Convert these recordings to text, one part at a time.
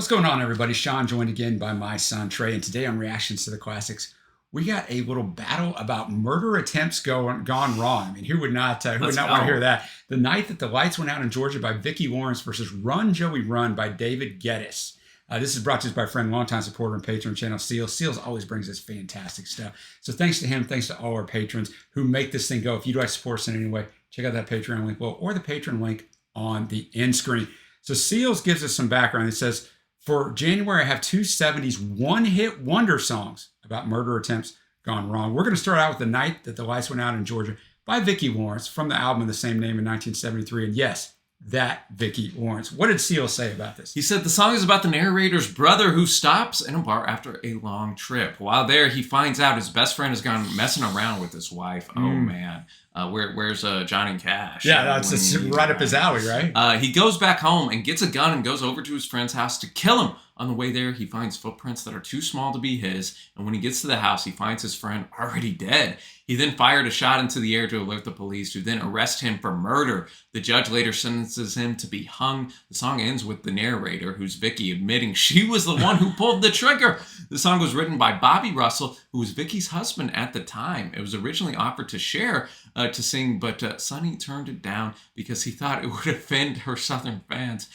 What's going on, everybody? Sean, joined again by my son Trey, and today on Reactions to the Classics, we got a little battle about murder attempts gone wrong. I mean, who would not want to hear that? The Night That the Lights Went Out in Georgia by Vicki Lawrence versus Run Joey Run by David Geddes. This is brought to us by a friend, longtime supporter and patron channel, Seals. Seals always brings us fantastic stuff. So thanks to him, thanks to all our patrons who make this thing go. If you'd like to support us in any way, check out that Patreon link below or the Patreon link on the end screen. So Seals gives us some background. It says, for January, I have two 70s one-hit wonder songs about murder attempts gone wrong. We're going to start out with The Night That the Lights Went Out in Georgia by Vicki Lawrence from the album of the same name in 1973. And yes, that Vicki Lawrence. What did Seal say about this? He said the song is about the narrator's brother who stops in a bar after a long trip. While there, he finds out his best friend has gone messing around with his wife. Oh, man. Where's Johnny Cash? Yeah, that's right up his alley, right? He goes back home and gets a gun and goes over to his friend's house to kill him. On the way there, he finds footprints that are too small to be his, and when he gets to the house, he finds his friend already dead. He then fired a shot into the air to alert the police, who then arrest him for murder. The judge later sentences him to be hung. The song ends with the narrator, who's Vicki, admitting she was the one who pulled the trigger. The song was written by Bobby Russell, who was Vicki's husband at the time. It was originally offered to Cher to sing, but Sonny turned it down because he thought it would offend her Southern fans.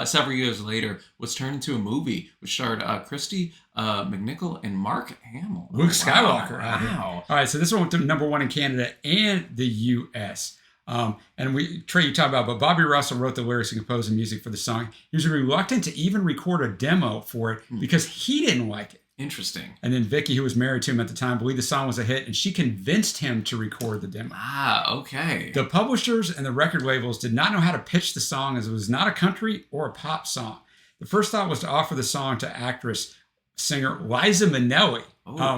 Several years later, was turned into a movie which starred Christy McNichol and Mark Hamill. Luke Skywalker. Wow. All right, so this one went to #1 in Canada and the U.S. And Trey, you talk about, but Bobby Russell wrote the lyrics and composed the music for the song. He was reluctant to even record a demo for it because he didn't like it. Interesting. And then Vicki, who was married to him at the time, believed the song was a hit, and she convinced him to record the demo. Ah, okay. The publishers and the record labels did not know how to pitch the song, as it was not a country or a pop song. The first thought was to offer the song to actress, singer Liza Minnelli,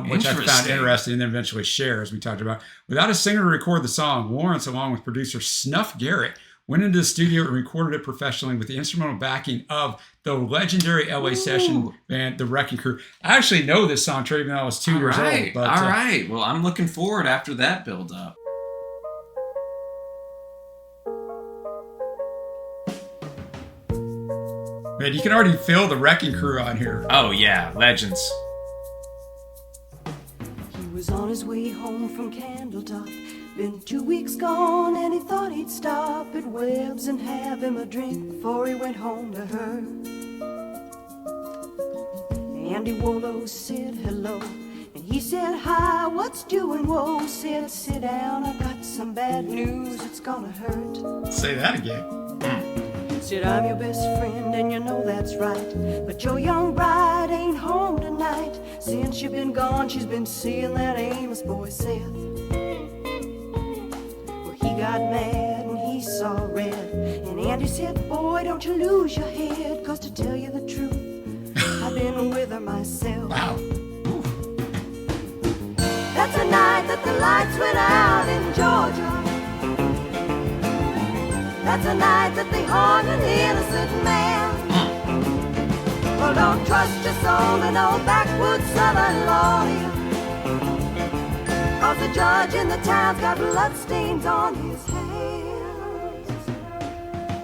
which I found interesting, and then eventually Cher, as we talked about. Without a singer to record the song, Lawrence, along with producer Snuff Garrett, went into the studio and recorded it professionally with the instrumental backing of the legendary LA session band, The Wrecking Crew. I actually know this song, Trey, even though I was 2 years old. But, all right. Well, I'm looking forward after that build-up. Man, you can already feel the Wrecking Crew on here. Oh, yeah. Legends. He was on his way home from Candletop. Been 2 weeks gone and he thought he'd stop at Webb's and have him a drink before he went home to her. Andy Wollo said hello and he said hi, what's doing? Whoa, said sit down, I got some bad news, it's gonna hurt. Say that again. Said I'm your best friend and you know that's right, but your young bride ain't home tonight. Since you've been gone, she's been seeing that Amos boy Seth. Well, he got mad and he saw red, and Andy said, boy, don't you lose your head, 'cause to tell you the truth, I've been with her myself. Wow. That's a night that the lights went out in Georgia. That's a night that they hung an innocent man. Well, don't trust your soul to no backwoods southern lawyer, 'cause the judge in the town's got bloodstains on his hands.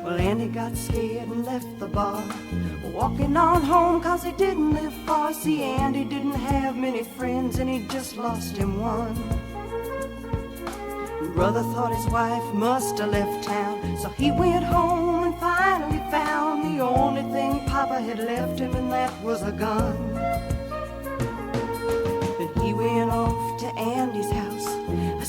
Well, Andy got scared and left the bar, walking on home 'cause he didn't live far. See, Andy didn't have many friends and he just lost him one. Brother thought his wife must have left town, so he went home and finally found the only thing Papa had left him, and that was a gun. Then he went off to Andy's house,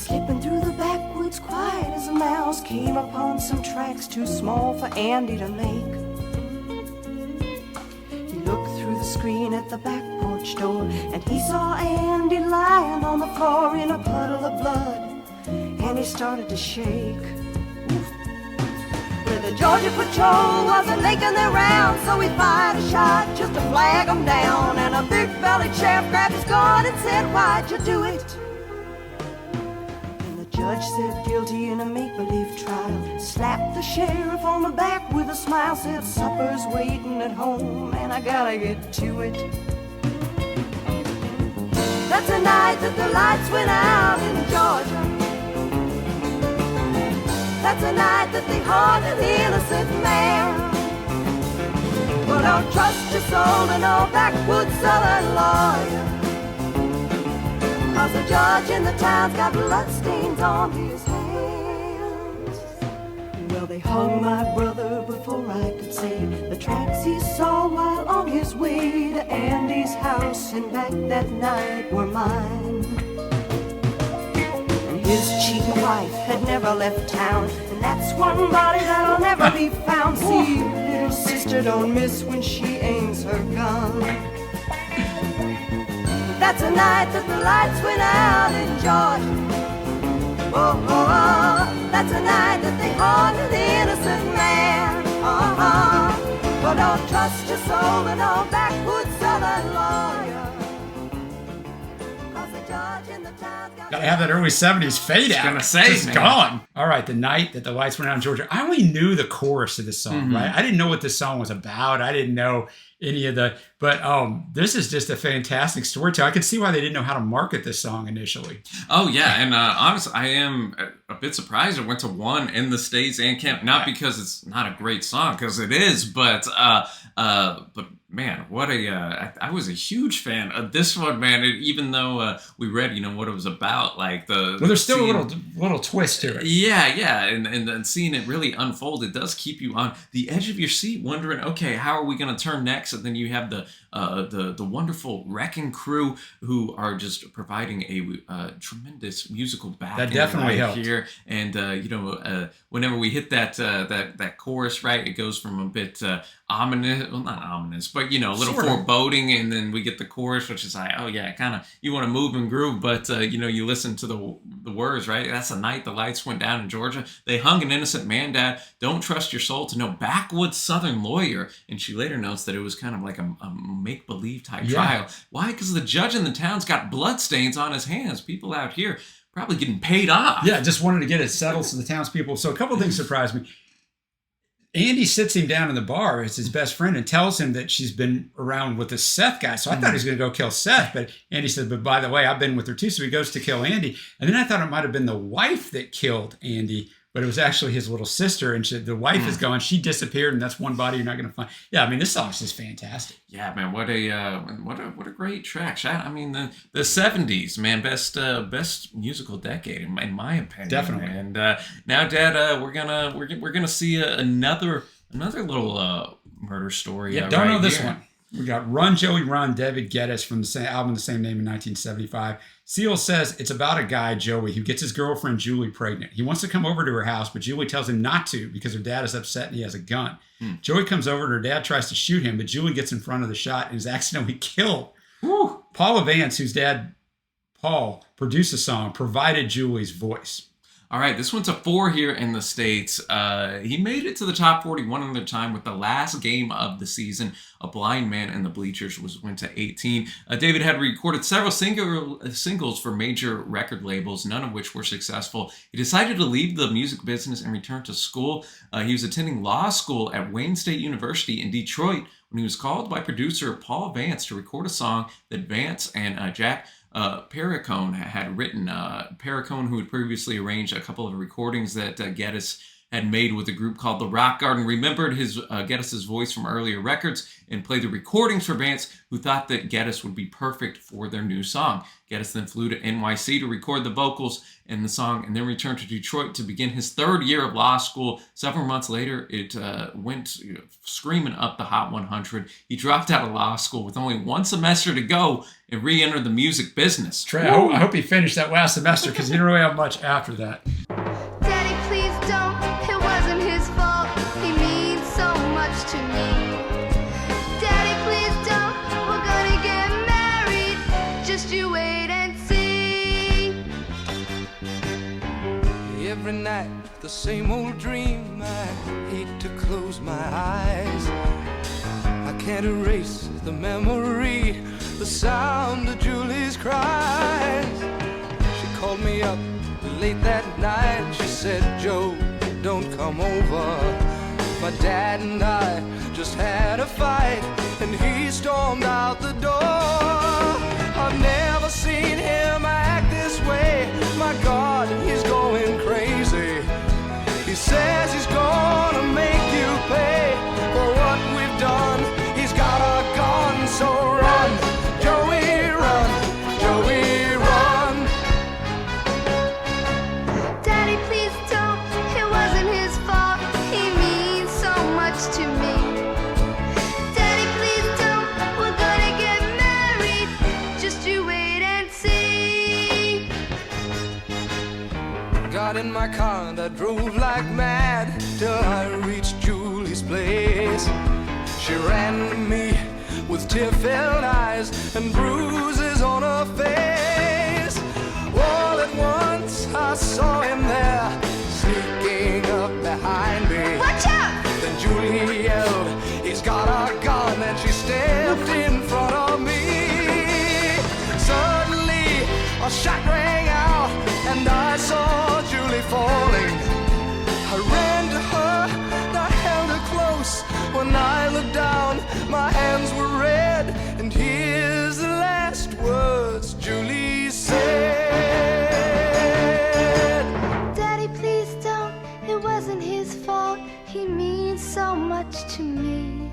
slipping through the backwoods quiet as a mouse. Came upon some tracks too small for Andy to make. He looked through the screen at the back porch door, and he saw Andy lying on the floor in a puddle of blood. And he started to shake. Well, the Georgia patrol wasn't making their rounds, so he fired a shot just to flag them down. And a big-bellied sheriff grabbed his gun and said, why'd you do it? And the judge said guilty in a make-believe trial, slapped the sheriff on the back with a smile, said supper's waiting at home and I gotta get to it. That's the night that the lights went out in Georgia. That's the night that they hung an innocent man. Well, Well, don't trust your soul to no backwoods southern lawyer, 'cause the judge in the town's got bloodstains on his hands. Well, they hung my brother before I could say the tracks he saw while on his way to Andy's house and back that night were mine. And his cheating wife had never left town, and that's one body that'll never be found. See, little sister don't miss when she aims her gun. That's a night that the lights went out in Georgia. Oh, oh, oh. That's a night that they haunted the innocent man. Uh-huh. Well, don't trust your soul to no backwoods southern lawyer, 'cause the judge in the town's got... Gotta have that early 70s fade out. Gonna say, it's man. gone. All right, the night that the lights went out in Georgia. I only knew the chorus of this song, right? I didn't know what this song was about. I didn't know any of the, but this is just a fantastic storytelling. I could see why they didn't know how to market this song initially. Oh yeah, and honestly, I am a bit surprised it went to 1 in the States and Canada. Not because it's not a great song, because it is, but man, what a I was a huge fan of this one, man. Even though we read, what it was about, like there's still a little twist to it. Yeah, and then seeing it really unfold, it does keep you on the edge of your seat, wondering, okay, how are we going to turn next? And then you have the wonderful Wrecking Crew, who are just providing a tremendous musical backing. That definitely helped here. And whenever we hit that chorus, right, it goes from a bit ominous, well, not ominous, but a little sort of foreboding, and then we get the chorus, which is like, oh yeah, kind of you want to move and groove, but you listen to the words, right? That's the night the lights went down in Georgia. They hung an innocent man, Dad. Don't trust your soul to no backwoods southern lawyer. And she later notes that it was kind of like a make-believe type trial. Why? Because the judge in the town's got bloodstains on his hands. People out here probably getting paid off. Yeah, just wanted to get it settled so the townspeople. So a couple of things surprised me. Andy sits him down in the bar as his best friend and tells him that she's been around with this Seth guy. So I thought he was going to go kill Seth, but Andy said, but by the way, I've been with her too. So he goes to kill Andy. And then I thought it might have been the wife that killed Andy, but it was actually his little sister. And the wife is gone. She disappeared, and that's one body you're not going to find. Yeah, I mean, this song's just fantastic. Yeah, man, what a great track. I mean, the 70s, man, best musical decade in my opinion. Definitely. Man. And now, Dad, we're gonna see another little murder story. Yeah, don't know this one. We got Run Joey Run, David Geddes, from the same album, the same name, in 1975. Seal says it's about a guy, Joey, who gets his girlfriend Julie pregnant. He wants to come over to her house, but Julie tells him not to because her dad is upset and he has a gun. Joey comes over and her dad tries to shoot him, but Julie gets in front of the shot and is accidentally killed. Woo. Paula Vance, whose dad, Paul, produced the song, provided Julie's voice. All right, this one's a 4 here in the States. He made it to the top 40 one other time with the last game of the season. A Blind Man in the Bleachers went to 18. David had recorded several singles for major record labels, none of which were successful. He decided to leave the music business and return to school. He was attending law school at Wayne State University in Detroit when he was called by producer Paul Vance to record a song that Vance and Jack Perricone had written. Perricone, who had previously arranged a couple of recordings that Geddes had made with a group called the Rock Garden, remembered Geddes' voice from earlier records and played the recordings for Vance, who thought that Geddes would be perfect for their new song. Geddes then flew to NYC to record the vocals in the song and then returned to Detroit to begin his 3rd year of law school. Several months later, it went screaming up the Hot 100. He dropped out of law school with only 1 semester to go and re-entered the music business. Trey, I hope he finished that last semester because he didn't really have much after that. Daddy, please don't. It wasn't his fault. He means so much to me. Daddy, please don't. We're gonna get married. Just you wait and see. Every night, the same old dream. I hate to close my eyes. I can't erase the memory, the sound of Julie's cries. She called me up late that night. She said, Joe, don't come over. My dad and I just had a fight, and he stormed out the door. I've never seen him act this way. My God, he's going crazy. He says he's gonna make you pay for what we've done. got in my car and I drove like mad till I reached Julie's place. She ran to me with tear-filled eyes and bruises on her face. All at once I saw him there, sneaking up behind me. Watch out! Then Julie yelled, "He's got a gun," and she stepped in front of me. Suddenly a shot rang out and I saw Julie falling. I ran to her and I held her close. When I looked down, my hands were red, and here's the last words Julie said. Daddy, please don't. It wasn't his fault. He means so much to me.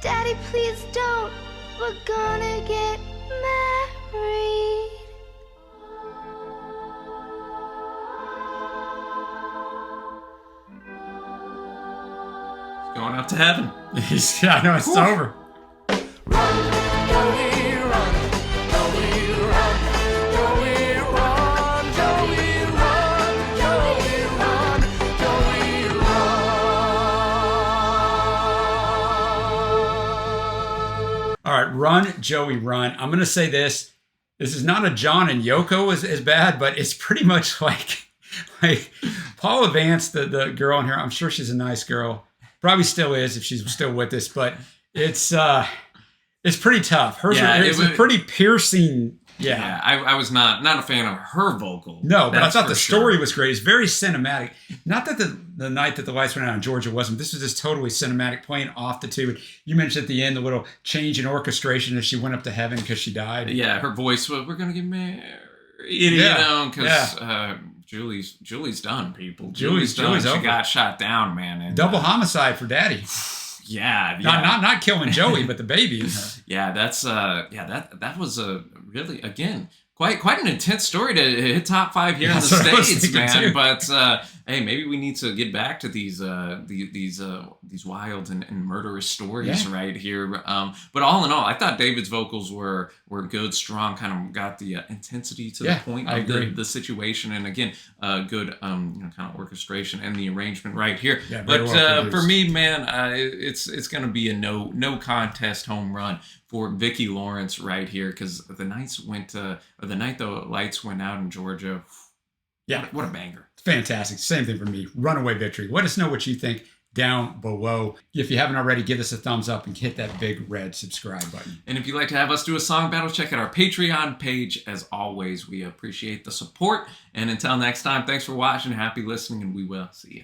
Daddy, please don't. We're gonna get married. Going up to heaven. I know it's over. Run, Joey, run, Joey, run, Joey, run, Joey, run, Joey, run, Joey, run. All right, run, Joey, run. I'm going to say this. This is not a John and Yoko as bad, but it's pretty much like Paula Vance, the girl in here. I'm sure she's a nice girl. Probably still is if she's still with us, but it's pretty tough. Hers it's a pretty piercing. Yeah, I was not a fan of her vocal. No, but I thought the story was great. It's very cinematic. Not that the night that the lights went out in Georgia wasn't. This was just totally cinematic, playing off the tube. You mentioned at the end the little change in orchestration as she went up to heaven because she died. Yeah, her voice was, "We're gonna get married," you know, because Julie's done, people. Julie's done. She over. Got shot down, man. And, double homicide for Daddy. Yeah. Not killing Joey, but the baby in her. Yeah, that's that was a really, again, quite an intense story to hit top 5 here in the States, man. Too. But hey, maybe we need to get back to these wild and murderous stories right here. But all in all, I thought David's vocals were good, strong, kind of got the intensity to the point of the situation, and again, good kind of orchestration and the arrangement right here. Yeah, but for me, man, it's going to be a no contest home run for Vicki Lawrence right here, because the night the lights went out in Georgia. Yeah, what a banger. Fantastic. Same thing for me. Runaway victory. Let us know what you think down below. If you haven't already, give us a thumbs up and hit that big red subscribe button. And if you'd like to have us do a song battle, check out our Patreon page. As always, we appreciate the support. And until next time, thanks for watching. Happy listening, and we will see you.